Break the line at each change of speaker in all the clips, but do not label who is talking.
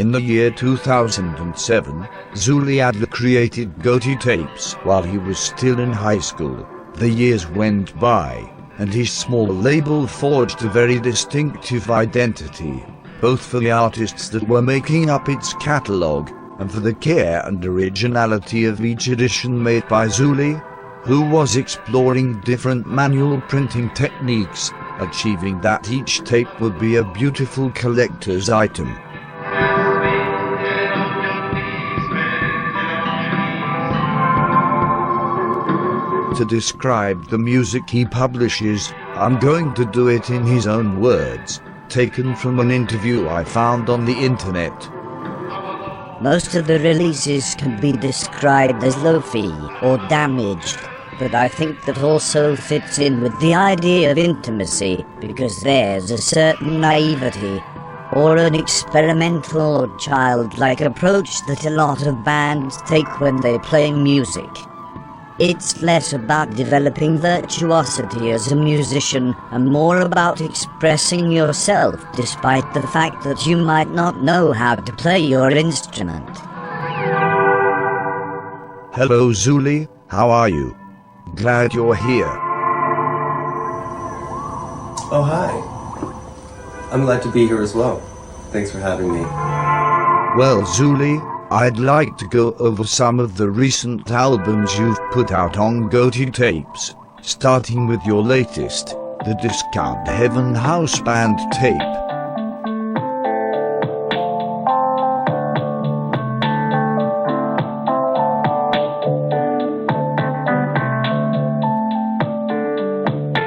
In the year 2007, Zully Adler created Goaty tapes while he was still in high school. The years went by, and his small label forged a very distinctive identity, both for the artists that were making up its catalogue, and for the care and originality of each edition made by Zully, who was exploring different manual printing techniques, achieving that each tape would be a beautiful collector's item. To describe the music he publishes, I'm going to do it in his own words, taken from an interview I found on the internet.
Most of the releases can be described as lo-fi or damaged, but I think that also fits in with the idea of intimacy, because there's a certain naivety or an experimental or childlike approach that a lot of bands take when they play music. It's less about developing virtuosity as a musician and more about expressing yourself despite the fact that you might not know how to play your instrument.
Hello Zully, how are you? Glad you're here.
Oh, hi. I'm glad to be here as well. Thanks for having me.
Well, Zully, I'd like to go over some of the recent albums you've put out on Goaty tapes, starting with your latest, the Discount Heaven House Band tape.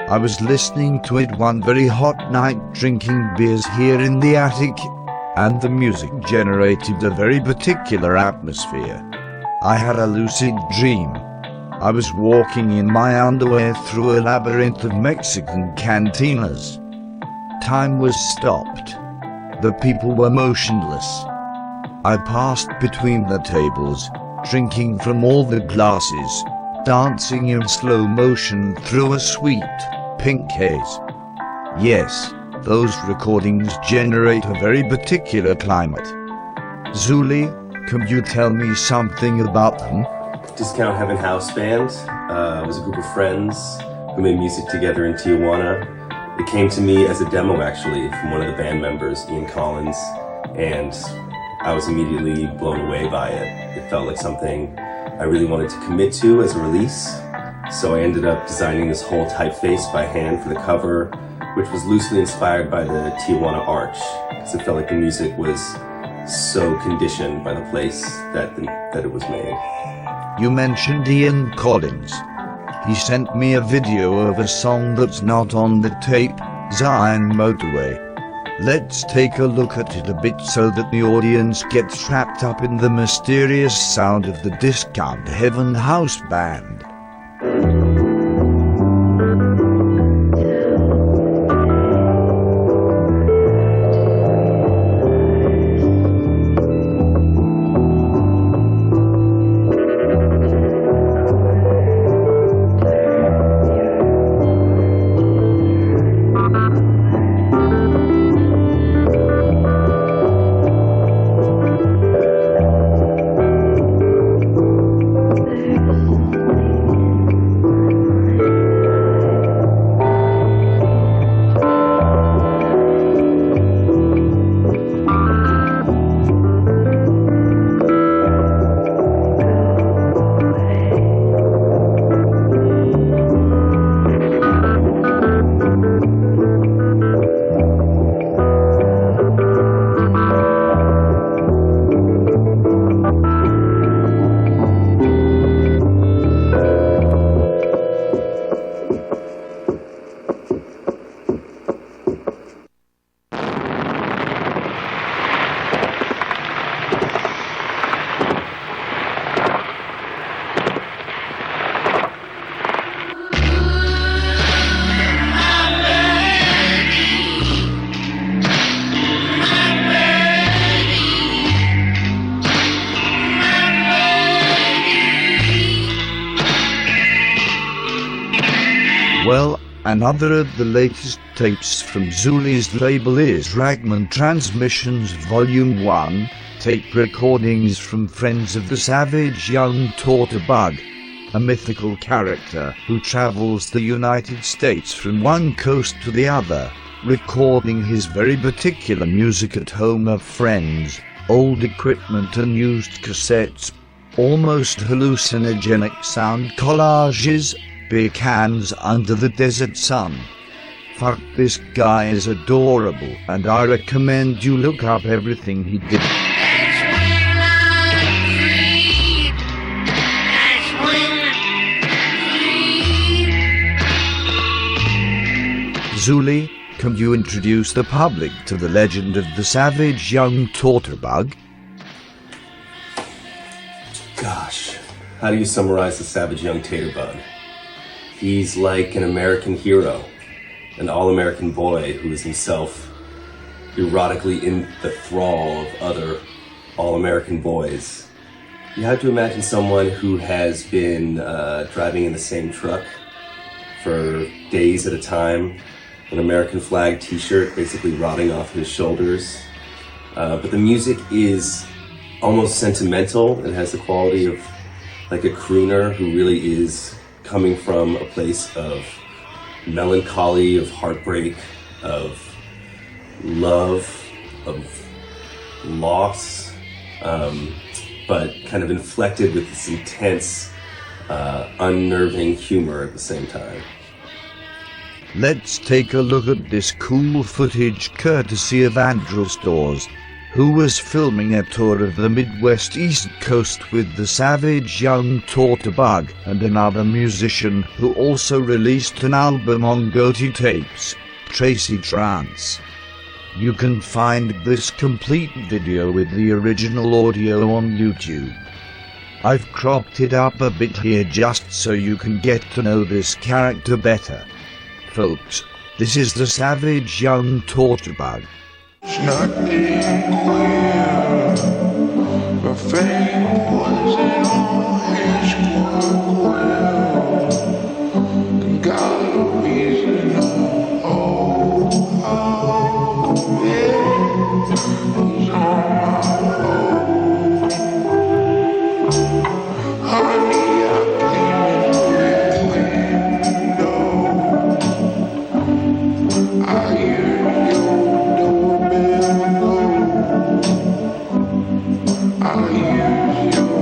I was listening to it one very hot night drinking beers here in the attic, and the music generated a very particular atmosphere. I had a lucid dream. I was walking in my underwear through a labyrinth of Mexican cantinas. Time was stopped. The people were motionless. I passed between the tables, drinking from all the glasses, dancing in slow motion through a sweet, pink haze. Yes, those recordings generate a very particular climate. Zully, can you tell me something about them?
Discount Heaven House Band was a group of friends who made music together in Tijuana. It came to me as a demo actually from one of the band members, Ian Collins, and I was immediately blown away by it. It felt like something I really wanted to commit to as a release. So I ended up designing this whole typeface by hand for the cover, which was loosely inspired by the Tijuana Arch, because it felt like the music was so conditioned by the place that it was made.
You mentioned Ian Collins. He sent me a video of a song that's not on the tape, Zion Motorway. Let's take a look at it a bit so that the audience gets wrapped up in the mysterious sound of the Discount Heaven House Band. Well, Another of the latest tapes from Zully's label is Ragman Transmissions Volume 1, tape recordings from Friends of the Savage Young Torturbug, a mythical character who travels the United States from one coast to the other, recording his very particular music at home of friends, old equipment and used cassettes, almost hallucinogenic sound collages, beer cans under the desert sun. Fuck, this guy is adorable, and I recommend you look up everything he did. Zully, can you introduce the public to the legend of the savage young Torturbug?
Gosh, how do you summarize the savage young Taterbug? He's like an American hero, an all-American boy who is himself erotically in the thrall of other all-American boys. You have to imagine someone who has been driving in the same truck for days at a time, an American flag t-shirt basically rotting off his shoulders. But the music is almost sentimental. It has the quality of like a crooner who really is coming from a place of melancholy, of heartbreak, of love, of loss, but kind of inflected with this intense, unnerving humor at the same time.
Let's take a look at this cool footage courtesy of Adler Stores, who was filming a tour of the Midwest East Coast with the savage young Torturbug and another musician who also released an album on Goaty tapes, Tracy Trance. You can find this complete video with the original audio on YouTube. I've cropped it up a bit here just so you can get to know this character better. Folks, this is the savage young Torturbug.
It's not clear, but fame wasn't all his will. Got a reason, yeah, he's on my own. Honey, I came in the window. I hear your doorbell go. I hear your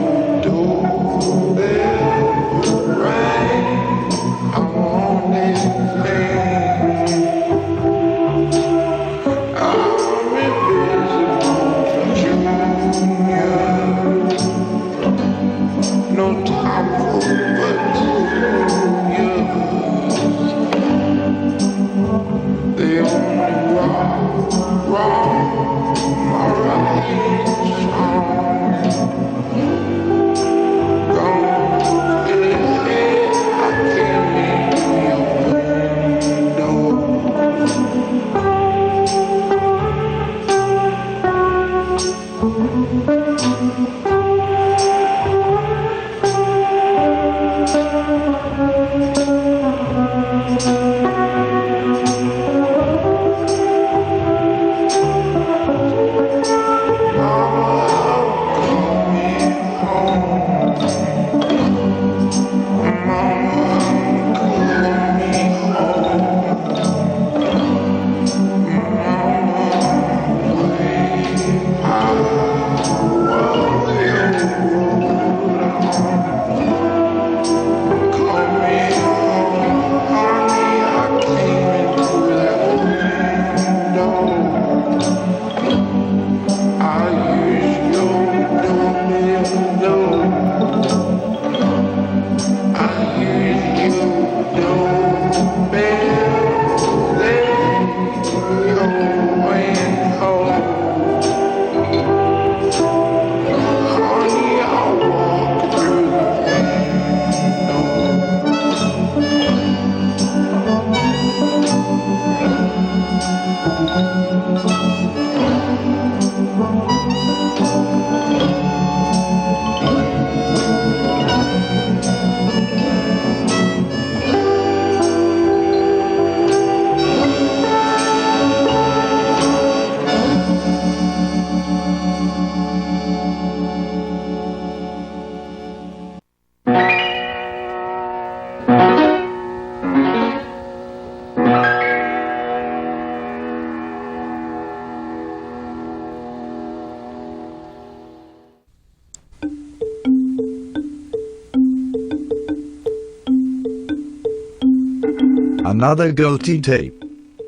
Another Goaty tape.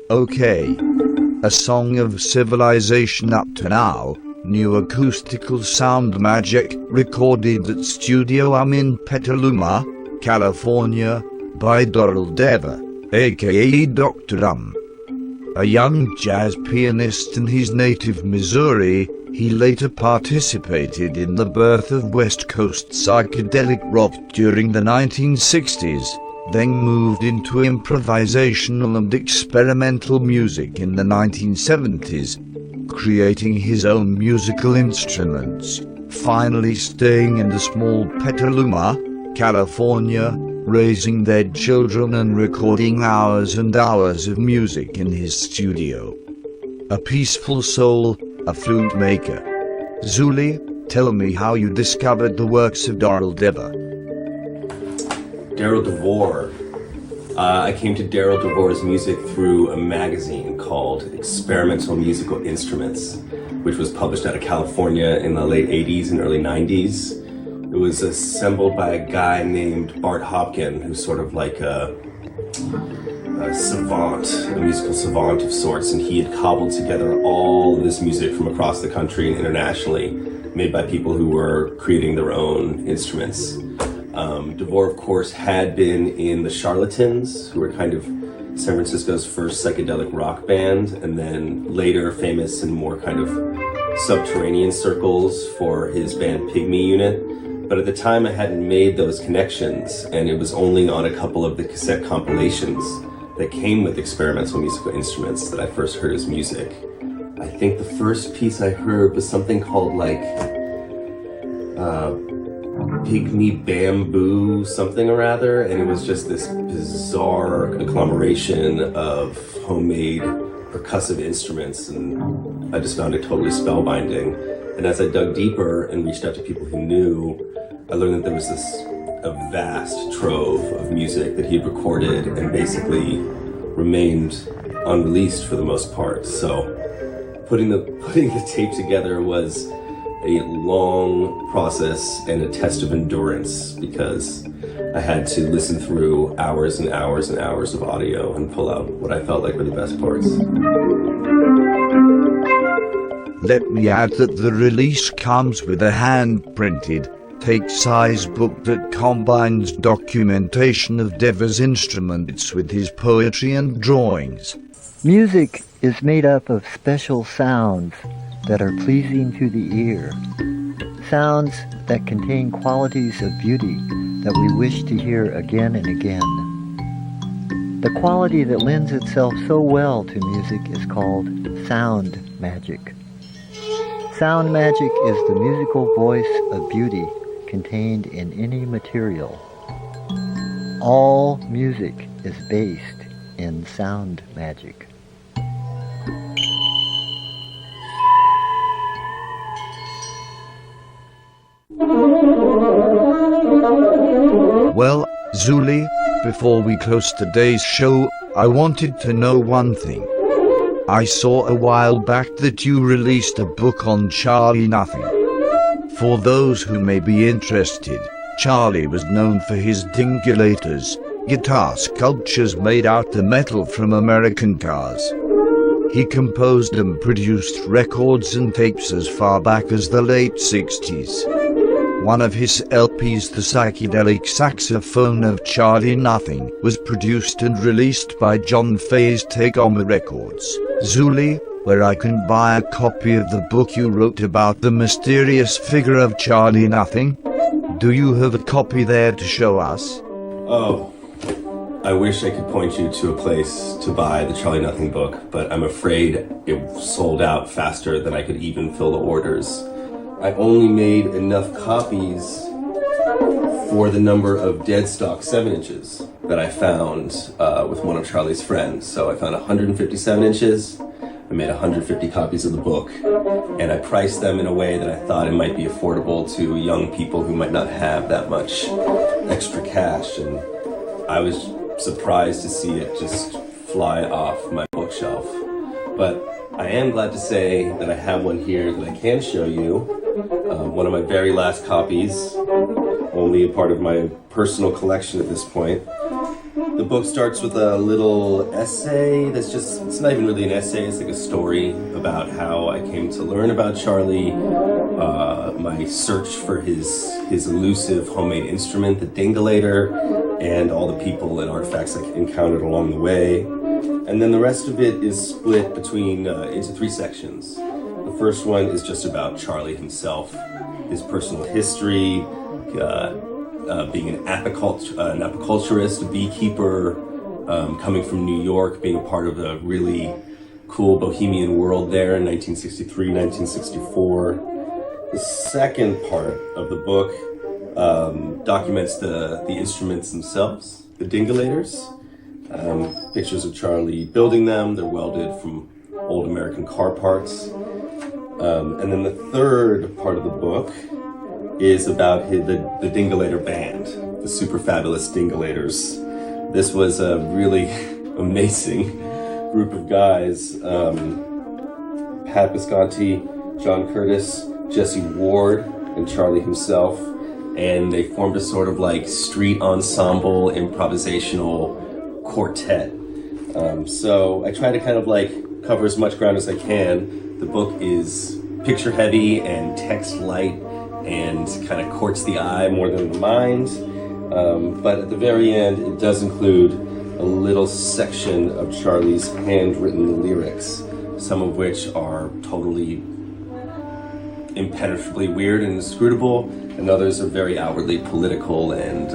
Okay. A song of civilization up to now. New acoustical sound magic recorded at Studio in Petaluma, California, by Doral Deva, aka Dr. A young jazz pianist in his native Missouri, he later participated in the birth of West Coast psychedelic rock during the 1960s, then moved into improvisational and experimental music in the 1970s, creating his own musical instruments, finally staying in the small Petaluma, California, raising their children and recording hours and hours of music in his studio. A peaceful soul, a flute maker. Zully, tell me how you discovered the works of Daryl Deva.
Daryl DeVore. I came to Daryl DeVore's music through a magazine called Experimental Musical Instruments, which was published out of California in the late 80s and early 90s. It was assembled by a guy named Bart Hopkin, who's sort of like a savant, a musical savant of sorts, and he had cobbled together all this music from across the country and internationally, made by people who were creating their own instruments. DeVore, of course, had been in the Charlatans, who were kind of San Francisco's first psychedelic rock band, and then later famous in more kind of subterranean circles for his band Pygmy Unit. But at the time I hadn't made those connections, and it was only on a couple of the cassette compilations that came with experimental musical instruments that I first heard his music. I think the first piece I heard was something called like Pygmy Bamboo something or other, and it was just this bizarre agglomeration of homemade percussive instruments, and I just found it totally spellbinding. And as I dug deeper and reached out to people who knew, I learned that there was a vast trove of music that he had recorded and basically remained unreleased for the most part. So putting the tape together was a long process and a test of endurance, because I had to listen through hours and hours and hours of audio and pull out what I felt like were the best parts.
Let me add that the release comes with a hand-printed, take-size book that combines documentation of Deva's instruments with his poetry and drawings.
Music is made up of special sounds that are pleasing to the ear. Sounds that contain qualities of beauty that we wish to hear again and again. The quality that lends itself so well to music is called sound magic. Sound magic is the musical voice of beauty contained in any material. All music is based in sound magic.
Well, Zully, before we close today's show, I wanted to know one thing. I saw a while back that you released a book on Charlie Nothing. For those who may be interested, Charlie was known for his dingulators, guitar sculptures made out of metal from American cars. He composed and produced records and tapes as far back as the late 60s. One of his LPs, The Psychedelic Saxophone of Charlie Nothing, was produced and released by John Fay's Take-Oma Records. Zully, where I can buy a copy of the book you wrote about the mysterious figure of Charlie Nothing? Do you have a copy there to show us?
Oh, I wish I could point you to a place to buy the Charlie Nothing book, but I'm afraid it sold out faster than I could even fill the orders. I only made enough copies for the number of dead stock 7 inches that I found with one of Charlie's friends. So I found 157 inches, I made 150 copies of the book, and I priced them in a way that I thought it might be affordable to young people who might not have that much extra cash, and I was surprised to see it just fly off my bookshelf. But I am glad to say that I have one here that I can show you. One of my very last copies, only a part of my personal collection at this point. The book starts with a little essay it's not even really an essay, it's like a story about how I came to learn about Charlie, my search for his elusive homemade instrument, the dingulator, and all the people and artifacts I encountered along the way. And then the rest of it is split between into 3 sections. The first one is just about Charlie himself, his personal history, being an apiculturist, a beekeeper, coming from New York, being a part of a really cool bohemian world there in 1963, 1964. The second part of the book documents the instruments themselves, the dingulators. Pictures of Charlie building them. They're welded from old American car parts. And then the third part of the book is about the Dingulator Band, the Super Fabulous Dingulators. This was a really amazing group of guys. Pat Visconti, John Curtis, Jesse Ward, and Charlie himself. And they formed a sort of like street ensemble improvisational quartet. So I try to kind of like cover as much ground as I can. The book is picture heavy and text light, and kind of courts the eye more than the mind. But at the very end, it does include a little section of Charlie's handwritten lyrics, some of which are totally impenetrably weird and inscrutable, and others are very outwardly political and,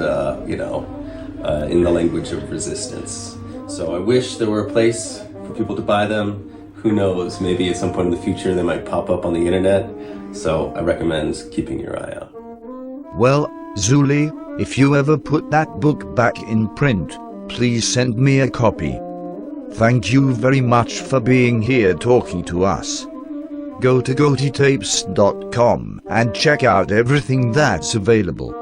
in the language of resistance. So I wish there were a place for people to buy them. Who knows, maybe at some point in the future they might pop up on the internet. So I recommend keeping your eye out.
Well, Zully, if you ever put that book back in print, please send me a copy. Thank you very much for being here talking to us. Go to goatytapes.com and check out everything that's available.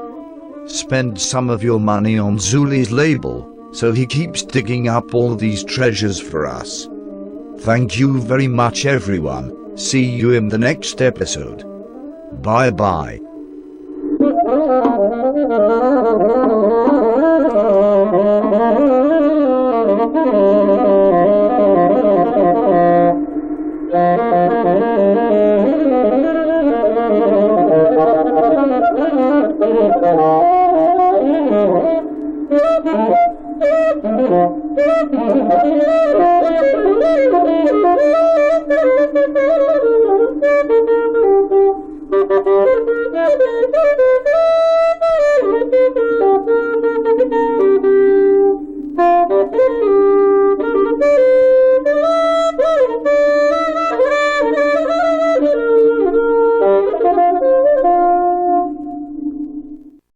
Spend some of your money on Zully's label, so he keeps digging up all these treasures for us. Thank you very much, everyone. See you in the next episode. Bye-bye.
Thank you.